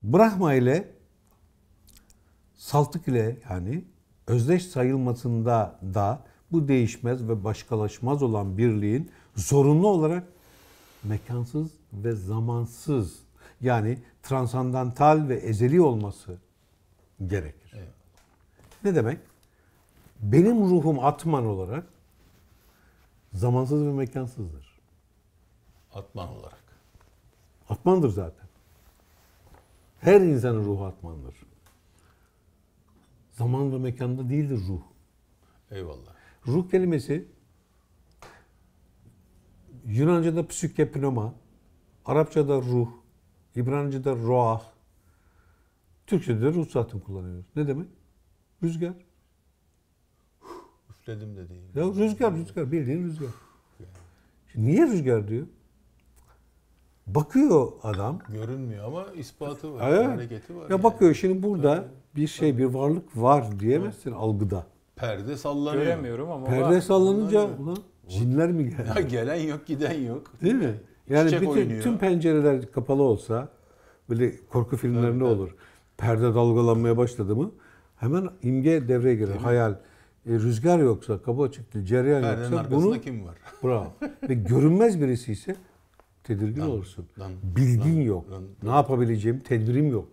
Brahma ile Saltık ile yani özdeş sayılmasında da bu değişmez ve başkalaşmaz olan birliğin zorunlu olarak mekansız ve zamansız yani transandantal ve ezeli olması gerekir. Evet. Ne demek? Benim ruhum Atman olarak zamansız ve mekansızdır. Atman olarak. Atmandır zaten. Her insanın ruhu Atmandır. Zaman ve mekanda değildir ruh. Eyvallah. Ruh kelimesi Yunanca'da psüke pneuma, Arapça'da ruh, İbranice'de ruah, Türkçe'de de ruh zaten kullanıyoruz. Ne demek? Rüzgar. Üfledim de değil. Ya rüzgar, bildiğin rüzgar. Şimdi niye rüzgar diyor? Bakıyor adam. Görünmüyor ama ispatı var, Evet. hareketi var. Ya bakıyor şimdi burada bir şey, bir varlık var diyemezsin algıda. Perde sallanıyor. Göremiyorum ama Perde var. sallanınca ulan cinler mi geldi? Ya gelen yok, giden yok. Değil mi? Yani Çiçek oynuyor. tüm pencereler kapalı olsa böyle korku filmlerinde Evet, olur. Perde dalgalanmaya başladı mı hemen imge devreye girer. Hayal. Rüzgar yoksa, kapı açık değil, cereyan Perdenin yoksa arkasında bunu kim var? bravo. Ve görünmez birisi ise tedirgin olursun. Bilgin yok. Ne yapabileceğim, tedbirim yok.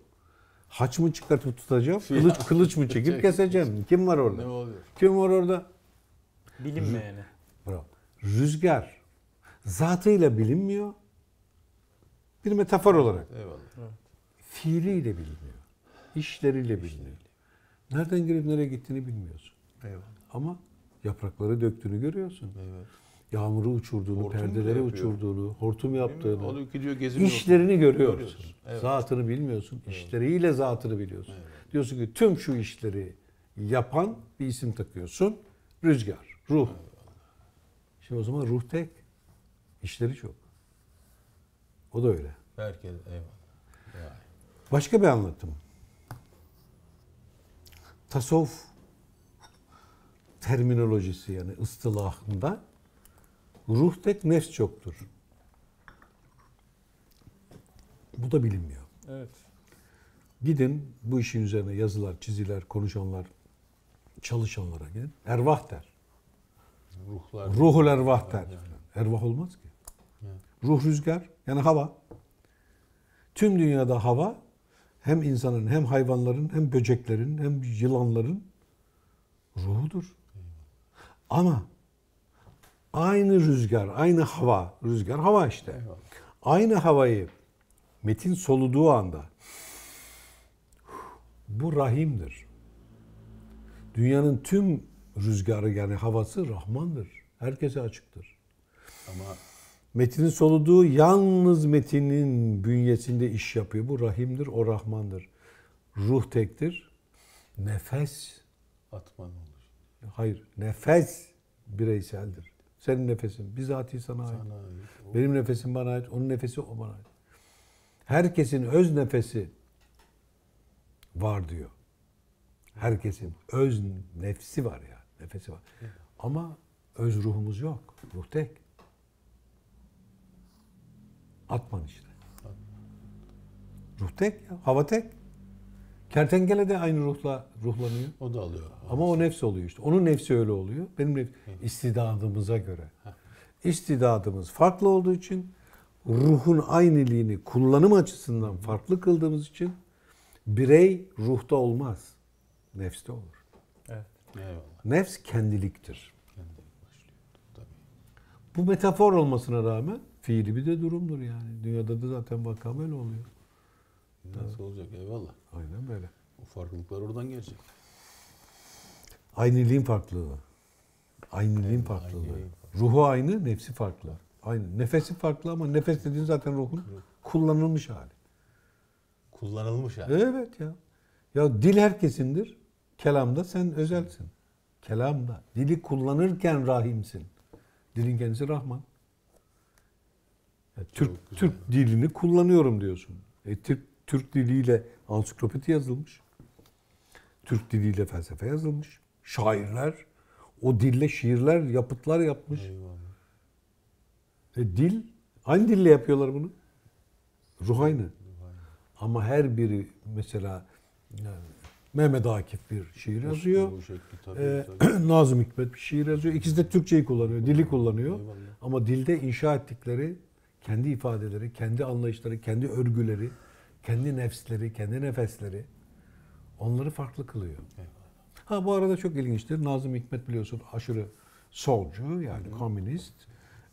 Haç mı çıkartıp tutacağım, kılıç mı çekip keseceğim. Kim var orada? Ne oluyor? Kim var orada? Bilinmeyeni. Bravo. Rüzgar zatıyla bilinmiyor. Bir metafor olarak. Eyvallah. Fiiliyle biliniyor. İşleriyle biliniyor. Nereden girip nereye gittiğini bilmiyorsun. Eyvallah. Ama yaprakları döktüğünü görüyorsun. Evet. Yağmuru uçurduğunu, Hortum perdeleri yapıyor. uçurduğunu, hortum yaptığını, O da gidiyor, geziniyor. işlerini görüyorsun. Evet. Zatını bilmiyorsun. İşleriyle zatını biliyorsun. Evet. Diyorsun ki tüm şu işleri yapan bir isim takıyorsun. Rüzgar, ruh. Şimdi o zaman ruh tek. İşleri çok. O da öyle. Herkes eyvallah. Vay. Başka bir anlatım. Tasavvuf terminolojisi yani ıstılahında ruh tek, nefs çoktur. Bu da bilinmiyor. Evet. Gidin bu işin üzerine yazılar, çiziler, konuşanlar, çalışanlara gidin. Ervah der. Ruhlar. Ruhul ervah der. Yani. Ervah olmaz ki. Evet. Ruh rüzgar yani hava. Tüm dünyada hava hem insanın hem hayvanların hem böceklerin hem yılanların ruhudur. Ama aynı rüzgar, aynı hava, rüzgar hava işte. Eyvallah. Aynı havayı metin soluduğu anda bu rahimdir. Dünyanın tüm rüzgarı yani havası Rahmandır. Herkese açıktır. Ama Metinin soluduğu yalnız metinin bünyesinde iş yapıyor. Bu rahimdir, o Rahmandır. Ruh tektir. Nefes, Atman olur. hayır, nefes bireyseldir. Senin nefesin bizatihi sana ait. Sana ait. Benim nefesim bana ait, onun nefesi o bana ait. Herkesin öz nefesi var diyor. Herkesin öz nefsi var ya, nefesi var. Ama öz ruhumuz yok. Ruh tek. Atman işte. Ruh tek ya, hava tek. Kertenkele de aynı ruhla ruhlanıyor. O da alıyor. Ama o nefs oluyor işte. Onun nefsi öyle oluyor. Benim istidadımıza göre. İstidadımız farklı olduğu için ruhun ayniliğini kullanım açısından farklı kıldığımız için birey ruhta olmaz. Nefste olur. Evet. Eyvallah. Nefs kendiliktir. Kendi başlıyor. Tabii. Bu metafor olmasına rağmen fiili bir de durumdur yani. Dünyada da zaten vaka böyle oluyor. Nasıl olacak? Eyvallah. Aynen böyle. O farklılıklar oradan gelecek. Ayniliğin farklılığı. Ayniliğin farklılığı. ayniliğin Ruhu aynı, nefsi farklı. Aynı. Nefesi farklı ama nefes dediğin zaten ruhun kullanılmış hali. Kullanılmış yani. Evet ya. Ya dil herkesindir. Kelamda sen özelsin. Kelamda. Dili kullanırken rahimsin. Dilin kendisi Rahman. Ya Türk dilini kullanıyorum diyorsun. Türk diliyle ansiklopedi yazılmış. Türk diliyle felsefe yazılmış. Şairler o dille şiirler, yapıtlar yapmış. Eyvallah. Dil aynı dille yapıyorlar bunu. Ruh aynı. Ama her biri mesela yani Mehmet Akif bir şiir yazıyor. Bu şekli tabii. Nazım Hikmet bir şiir yazıyor. İkisi de Türkçeyi kullanıyor, dili kullanıyor. Eyvallah. Ama dilde inşa ettikleri kendi ifadeleri, kendi anlayışları, kendi örgüleri, kendi nefsleri, kendi nefesleri onları farklı kılıyor. Eyvallah. Ha bu arada çok ilginçtir. Nazım Hikmet biliyorsun aşırı solcu yani komünist.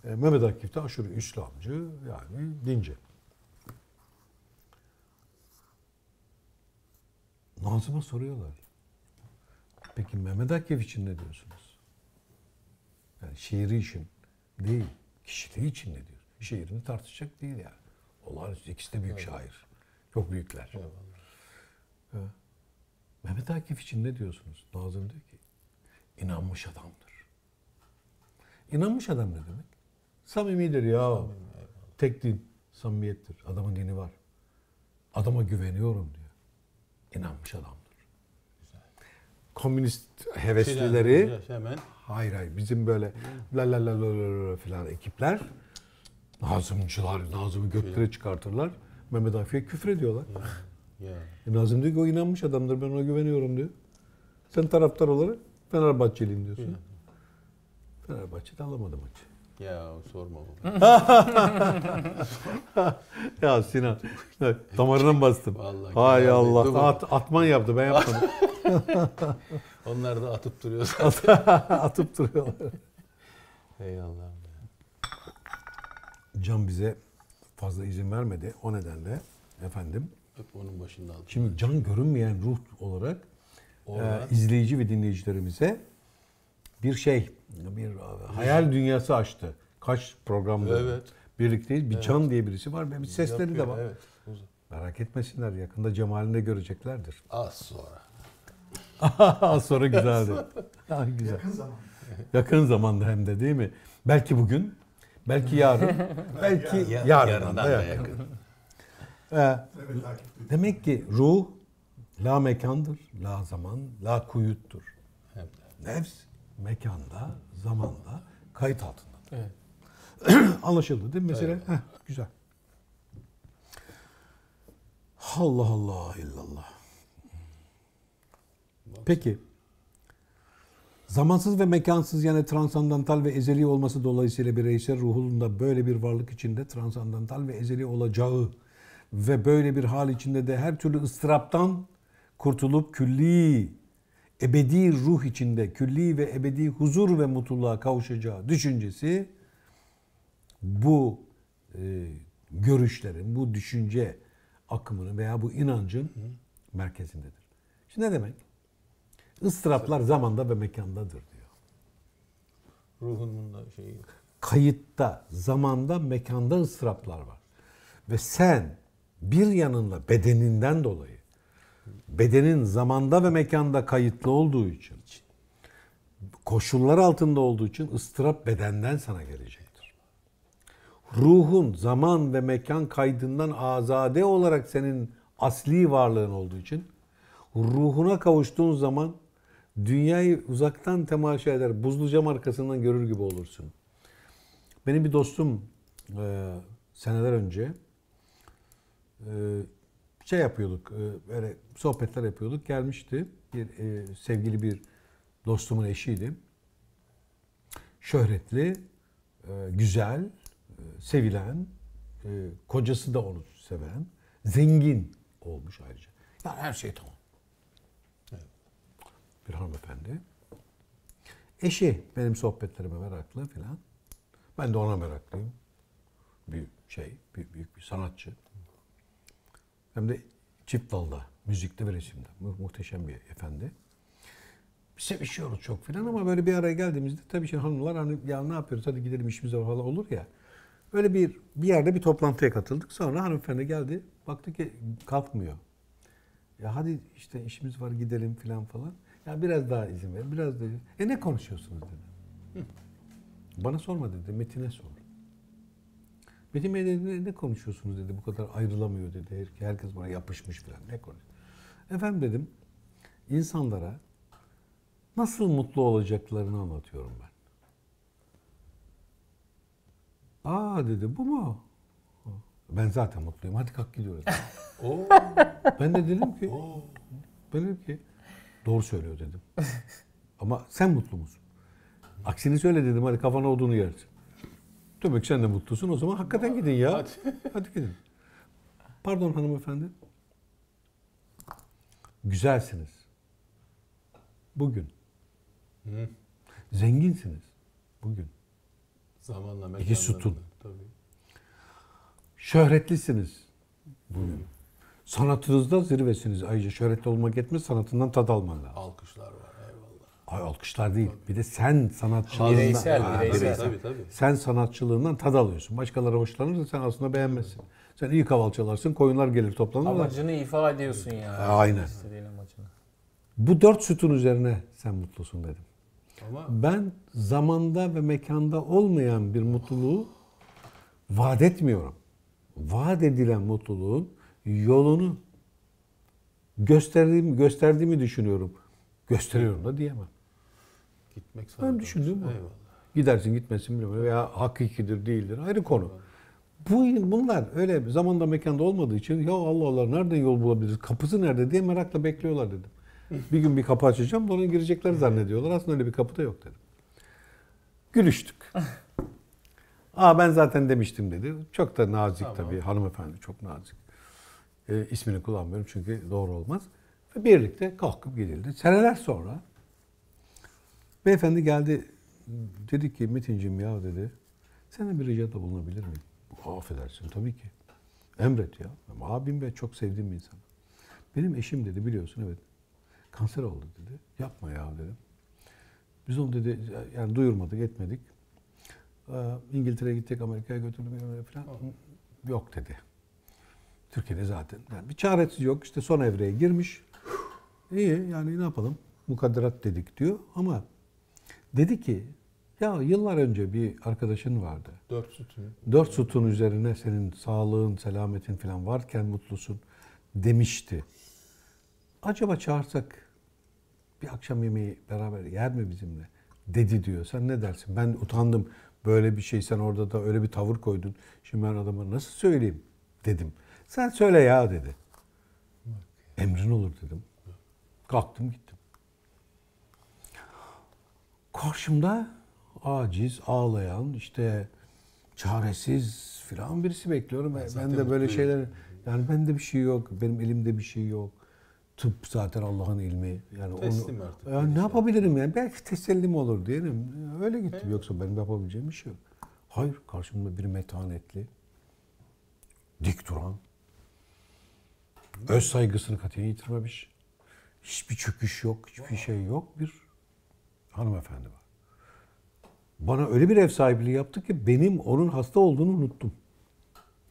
Mehmet Akif de aşırı İslamcı yani dinci. Nazım'a soruyorlar. Peki Mehmet Akif için ne diyorsunuz? Yani şiiri için değil, kişiliği için ne diyor? Şiirini tartışacak değil yani. Olağanüstü ikisi de büyük şair. Çok büyükler. Eyvallah. Mehmet Akif için ne diyorsunuz? Nazım diyor ki, inanmış adamdır. İnanmış adam ne demek? Samimidir ya. Tek din, samimiyettir. Adamın dini var. Adama güveniyorum diyor. İnanmış adamdır. Komünist heveslileri, Hemen hayır bizim böyle la la la la la filan ekipler, Nazımcılar, Nazım'ı göklere çıkartırlar. Mehmet Akif'e küfür ediyorlar. ya. Nazım diyor ki o inanmış adamdır, ben ona güveniyorum diyor. Sen taraftar olarak Fenerbahçeliyim diyorsun. Fenerbahçe'de alamadı maçı. Ya sorma baba. Ya Sinan, damarına mı bastım? Vallahi Hay güzel Allah, değil mi? atman yaptı, ben yapmadım. Onlar da atıp duruyor. Atıp duruyorlar. Ey Allah'ım. Can bize fazla izin vermedi. O nedenle efendim. Hep onun başında aldım. Şimdi can görünmeyen ruh olarak Oradan- izleyici ve dinleyicilerimize bir hayal dünyası açtı. Kaç programda Evet. birlikteyiz. Bir Can diye birisi var ve bir sesleri Yapıyor, de var. Evet. Merak etmesinler. Yakında cemalini de göreceklerdir. Az sonra. Az sonra güzeldi. Güzel. Yakın zamanda. Yakın zamanda hem de değil mi? Belki bugün, belki yarın, belki yarından Yarından da da yakın. yakın. Evet, takip ediyorum. Demek ki ruh la mekandır, la zaman, la kuyuttur. Hem de. Nefs mekanda, zamanda kayıt altında. Evet. Anlaşıldı değil mi mesele? Evet. Güzel. Allah Allah illallah. Peki. Zamansız ve mekansız yani transandantal ve ezeli olması dolayısıyla bireysel ruhun da böyle bir varlık içinde transandantal ve ezeli olacağı ve böyle bir hal içinde de her türlü ıstıraptan kurtulup külli, ebedi ruh içinde külli ve ebedi huzur ve mutluluğa kavuşacağı düşüncesi bu görüşlerin, bu düşünce akımının veya bu inancın merkezindedir. Şimdi ne demek? Istıraplar zamanda ve mekandadır diyor. Ruhun bunda şeyi yok. Kayıtta, zamanda, mekanda ıstıraplar var. Ve sen bir yanında bedeninden dolayı, bedenin zamanda ve mekanda kayıtlı olduğu için, koşullar altında olduğu için ıstırap bedenden sana gelecektir. Ruhun zaman ve mekan kaydından azade olarak senin asli varlığın olduğu için, ruhuna kavuştuğun zaman dünyayı uzaktan temaşa eder, buzlu cam arkasından görür gibi olursun. Benim bir dostum seneler önce şey yapıyorduk, böyle sohbetler yapıyorduk. Gelmişti, sevgili bir dostumun eşiydi. Şöhretli, güzel, sevilen, kocası da onu seven, zengin olmuş ayrıca. Yani her şey tamam. Bir hanımefendi. Eşi benim sohbetlerime meraklı filan. Ben de ona meraklıyım. Büyük bir sanatçı. Hem de çift dalda, müzikte ve resimde. Muhteşem bir efendi. Sevişiyoruz çok filan ama böyle bir araya geldiğimizde tabii şimdi hanımlar hani ya ne yapıyoruz hadi gidelim işimiz var falan olur ya. Öyle bir yerde bir toplantıya katıldık. Sonra hanımefendi geldi. Baktı ki kalkmıyor. Ya hadi işte işimiz var gidelim filan falan. Ya biraz daha izin verin, biraz daha izin. Ne konuşuyorsunuz dedi. Bana sorma dedi, Metin'e sor. Metin Bey dedi, ne konuşuyorsunuz dedi, bu kadar ayrılamıyor dedi. Herkes bana yapışmış falan, ne konuşuyor? Efendim dedim, insanlara nasıl mutlu olacaklarını anlatıyorum ben. Aa dedi, bu mu? Ben zaten mutluyum. Hadi kalk gidiyoruz. Oo. Ben de dedim ki doğru söylüyor dedim. Ama sen mutlu musun? Aksini söyle dedim. Hadi kafana odunu yersin. Demek sen de mutlusun. O zaman hakikaten gidin ya. Hadi. Hadi gidin. Pardon hanımefendi. Güzelsiniz. Bugün. Hı. Zenginsiniz. Bugün. Zamanla İki mekanla. sütun. Tabii. Şöhretlisiniz. Bugün. Sanatınızda zirvesiniz. Ayrıca şöhretli olmak yetmez. Sanatından tad alman lazım. Alkışlar var eyvallah. Ay alkışlar değil. Bir de sen sanatçılığından... Bireysel. Tabii. Sen sanatçılığından tad alıyorsun. Başkaları hoşlanırsa sen aslında beğenmezsin. Sen iyi kaval çalarsın, koyunlar gelir toplanır. Amacını ifade ediyorsun yani. Aynen. İstediğin amacını. Bu 4 sütun üzerine sen mutlusun dedim. Ama Ben zamanda ve mekanda olmayan bir mutluluğu vaat etmiyorum. Vaat edilen mutluluğun yolunu gösterdiğimi düşünüyorum. Gösteriyorum da diyemem. gitmek Ben düşündüğüm bu. Eyvallah. Gidersin gitmesin bilmiyorum veya hakikidir değildir ayrı konu. Bunlar öyle zamanda mekanda olmadığı için ya Allah Allah nereden yol bulabiliriz? Kapısı nerede diye merakla bekliyorlar dedim. Bir gün bir kapı açacağım da ona girecekler zannediyorlar. Aslında öyle bir kapı da yok dedim. Gülüştük. Ben zaten demiştim dedi. Çok da nazik Tamam. tabii hanımefendi çok nazik. İsmini kullanmıyorum çünkü doğru olmaz. Ve birlikte kalkıp gidildi. Seneler sonra beyefendi geldi. Dedi ki Metin'cim ya dedi. Sana bir ricada bulunabilir miyim? Affedersin tabii ki. Emret ya. Ama abim ve çok sevdiğim bir insan. Benim eşim dedi biliyorsun evet. Kanser oldu dedi. Yapma ya dedim. Biz onu dedi yani duyurmadık etmedik. İngiltere'ye gittik Amerika'ya götürdük falan. Yok dedi. Türkiye'de zaten. Yani bir çaresiz yok. İşte son evreye girmiş. İyi yani ne yapalım? Mukadderat dedik diyor. Ama dedi ki ya yıllar önce bir arkadaşın vardı. 4 sütun. 4 sütun üzerine senin sağlığın, selametin falan varken mutlusun demişti. Acaba çağırsak bir akşam yemeği beraber yer mi bizimle? Dedi diyor. Sen ne dersin? Ben utandım. Böyle bir şey sen orada da öyle bir tavır koydun. Şimdi ben adama nasıl söyleyeyim dedim. Sen söyle ya dedi. Emrin olur dedim. Kalktım gittim. Karşımda aciz, ağlayan, işte çaresiz filan birisi bekliyorum. Ben de böyle şeyler, yani bende bir şey yok, benim elimde bir şey yok. Tıp zaten Allah'ın ilmi. Yani Teslim onu, artık. yani ne yapabilirim yani? Belki tesellim olur diyelim. Öyle gittim. Yoksa benim yapabileceğim bir şey yok. Hayır, karşımda bir metanetli, dik duran, öz saygısını katiyen yitirmemiş, hiçbir çöküş yok, hiçbir şey yok bir hanımefendi var. Bana öyle bir ev sahipliği yaptı ki benim onun hasta olduğunu unuttum.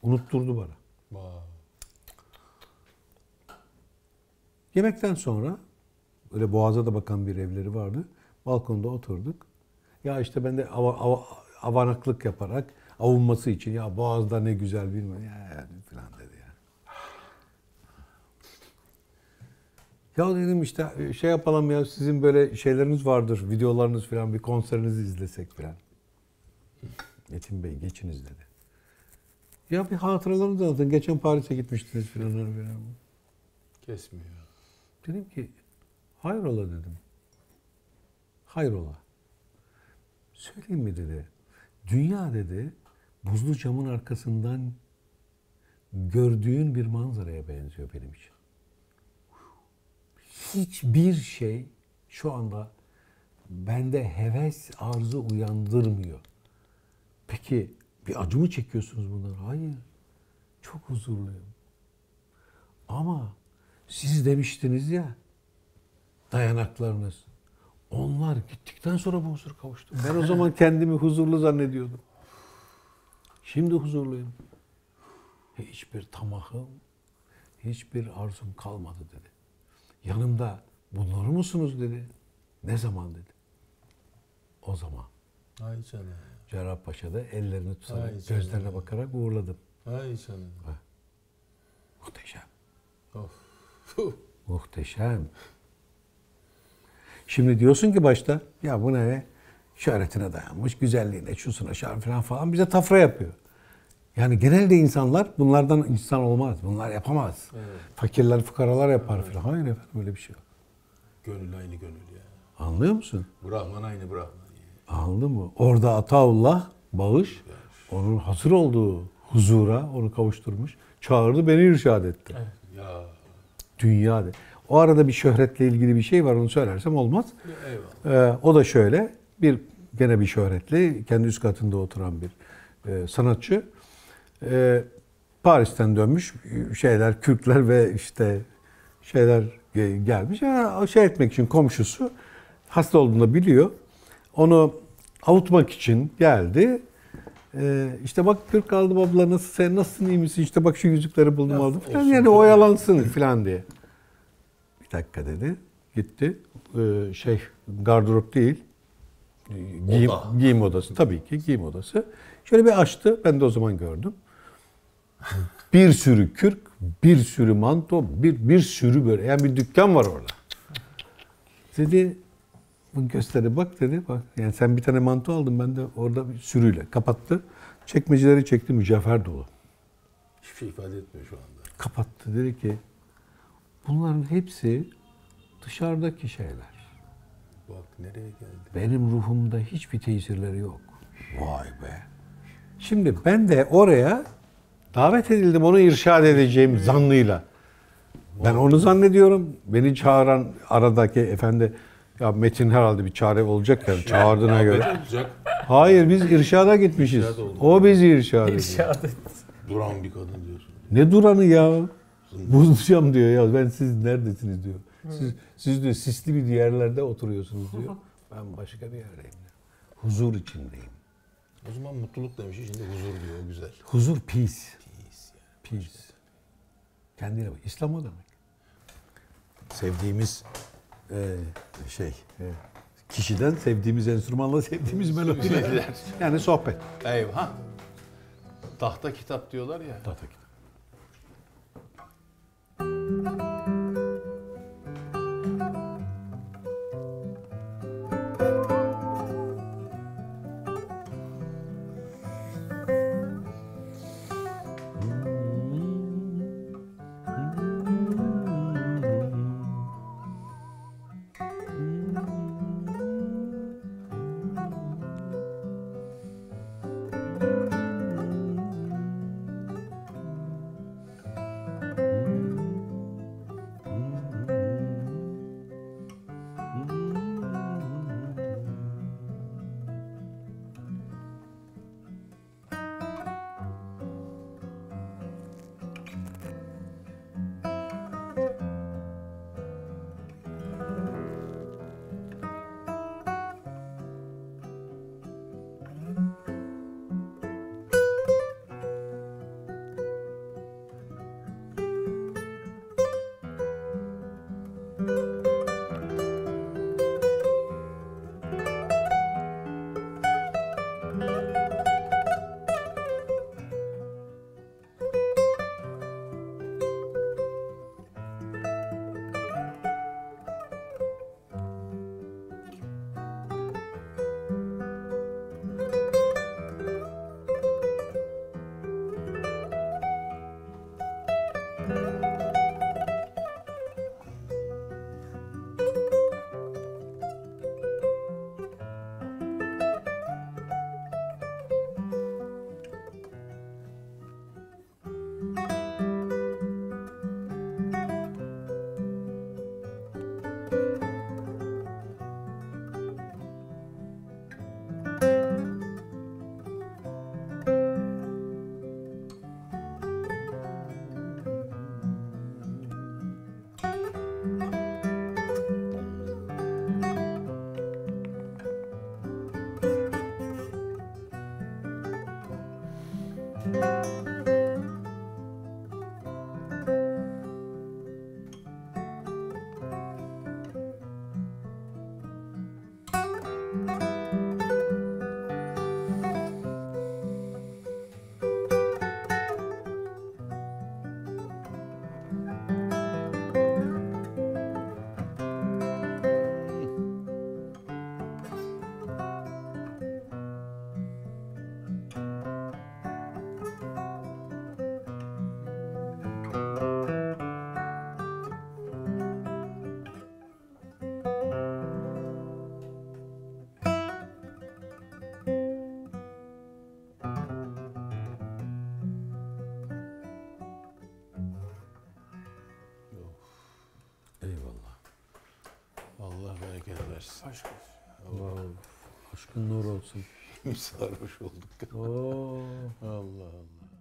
Unutturdu bana. Vay. Yemekten sonra öyle Boğaz'a da bakan bir evleri vardı. Balkonda oturduk. Ya işte ben de avanaklık yaparak avunması için ya Boğaz'da ne güzel bilmem ya falan dedi ya. Ya dedim işte şey yapalım ya sizin böyle şeyleriniz vardır, videolarınız falan bir konserinizi izlesek falan. Metin Bey geçiniz dedi. Ya bir hatıralarınızı anlatın. Geçen Paris'e gitmiştiniz falan. Kesmiyor. Dedim ki hayrola dedim. Hayrola. Söyleyeyim mi dedi. Dünya dedi buzlu camın arkasından gördüğün bir manzaraya benziyor benim için. Hiçbir şey şu anda bende heves, arzu uyandırmıyor. Peki bir acı mı çekiyorsunuz bundan? Hayır. Çok huzurluyum. Ama siz demiştiniz ya dayanaklarınız. Onlar gittikten sonra bu huzur kavuştum. Ben o zaman kendimi huzurlu zannediyordum. Şimdi huzurluyum. Hiçbir tamahım, hiçbir arzum kalmadı dedi. Yanımda bulunur musunuz dedi. Ne zaman dedi. O zaman. Ay canım. Cerrahpaşa'da ellerini tutarak, Ay canım. gözlerine bakarak uğurladım. Ay canım. Muhteşem. Of. Muhteşem. Şimdi diyorsun ki başta ya bu ne? Şöhretine dayanmış, güzelliğine, şusuna, şarfına falan bize tafra yapıyor. Yani genelde insanlar bunlardan insan olmaz. Bunlar yapamaz. Evet. Fakirler, fukaralar yapar filan. Hayır efendim öyle bir şey yok. Gönül aynı gönül ya. Anlıyor musun? Brahman aynı Brahman. Ya. Anladın mı? Orada Ataullah bağış onun hazır olduğu huzura onu kavuşturmuş. Çağırdı beni irşad etti. Ya. Dünyada. O arada bir şöhretle ilgili bir şey var onu söylersem olmaz. Eyvallah. O da şöyle gene bir şöhretli kendi üst katında oturan bir sanatçı. Paris'ten dönmüş şeyler Kürtler ve işte şeyler gelmiş. Yani şey etmek için komşusu hasta olduğunu biliyor. Onu avutmak için geldi. İşte bak Kürk aldım abla nasıl sen nasılsın iyi misin işte bak şu yüzükleri buldum aldım falan olsun, yani tabii. oyalansın falan diye. Bir dakika dedi. Gitti. Gardırop değil. Giyim odası. Tabii ki giyim odası. Şöyle bir açtı. Ben de o zaman gördüm. Bir sürü kürk, bir sürü manto, bir sürü böyle. Yani bir dükkan var orada. Dedi bu gösteri bak dedi. Bak yani sen bir tane manto aldın ben de orada bir sürüyle kapattı. Çekmeceleri çekti mücevher dolu. Hiçbir şey ifade etmiyor şu anda. Kapattı dedi ki bunların hepsi dışarıdaki şeyler. Bak nereye geldi. Benim ruhumda hiçbir tesirleri yok. Vay be. Şimdi ben de oraya davet edildim onu irşad edeceğim zannıyla. Ben onu zannediyorum. Beni çağıran aradaki efendi ya Metin herhalde bir çare olacak yani çağırdığına göre. Muhabbet olacak. Hayır biz irşada gitmişiz. İrşad oldu. O bizi irşad ediyor. İrşad et. Duran bir kadın diyorsun. Ne duranı ya? Bulacağım diyor ya. Ben siz neredesiniz diyor. Siz diyor sisli bir yerlerde oturuyorsunuz diyor. Ben başka bir yerdeyim diyor. Huzur içindeyim. O zaman mutluluk demiş. Şimdi huzur diyor. O güzel. Huzur peace. Peace. Peace. Kendine bak. İslam o demek. Sevdiğimiz kişiden sevdiğimiz enstrümanla sevdiğimiz melodiler. Yani sohbet. Eyvah. Tahta kitap diyorlar ya. Tahta kitap. Allah bereket versin. Aşk olsun. Wow. Aşkın nur olsun. Sarhoş olduk. Oo. Allah Allah.